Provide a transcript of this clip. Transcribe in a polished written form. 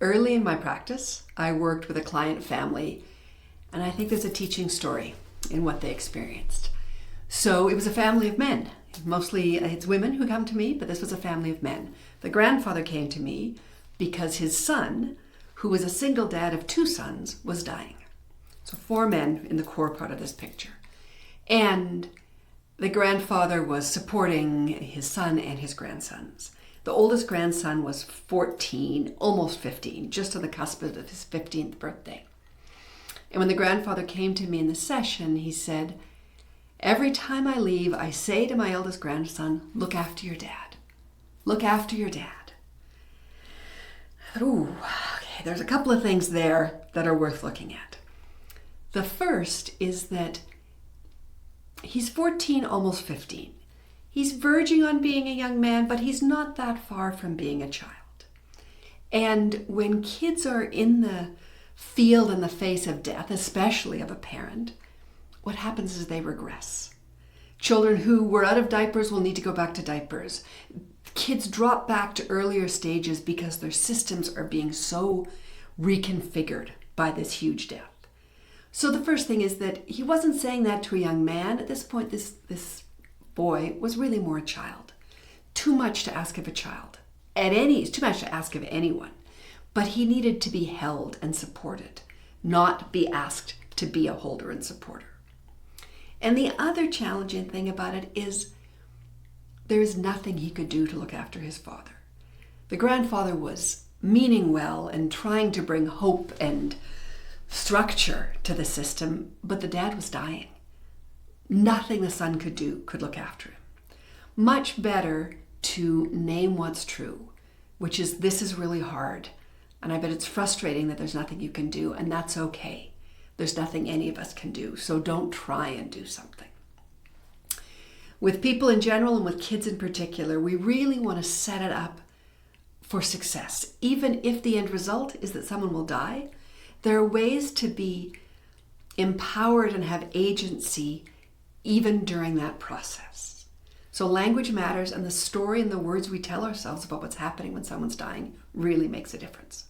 Early in my practice, I worked with a client family, and I think there's a teaching story in what they experienced. So it was a family of men. Mostly it's women who come to me, but this was a family of men. The grandfather came to me because his son, who was a single dad of 2 sons, was dying. So 4 men in the core part of this picture. And the grandfather was supporting his son and his grandsons. The oldest grandson was 14, almost 15, just on the cusp of his 15th birthday. And when the grandfather came to me in the session, he said, "Every time I leave, I say to my eldest grandson, look after your dad. Look after your dad." Ooh, okay, there's a couple of things there that are worth looking at. The first is that he's 14, almost 15. He's verging on being a young man, but he's not that far from being a child. And when kids are in the field in the face of death, especially of a parent, what happens is they regress. Children who were out of diapers will need to go back to diapers. Kids drop back to earlier stages because their systems are being so reconfigured by this huge death. So the first thing is that he wasn't saying that to a young man. At this point, this boy was really more a child. Too much to ask of a child. It's too much to ask of anyone. But he needed to be held and supported, not be asked to be a holder and supporter. And the other challenging thing about it is there is nothing he could do to look after his father. The grandfather was meaning well and trying to bring hope and structure to the system, but the dad was dying. Nothing the son could do could look after him. Much better to name what's true, which is this is really hard, and I bet it's frustrating that there's nothing you can do, and that's okay. There's nothing any of us can do, so don't try and do something. With people in general and with kids in particular, we really want to set it up for success. Even if the end result is that someone will die, there are ways to be empowered and have agency even during that process. So language matters, and the story and the words we tell ourselves about what's happening when someone's dying really makes a difference.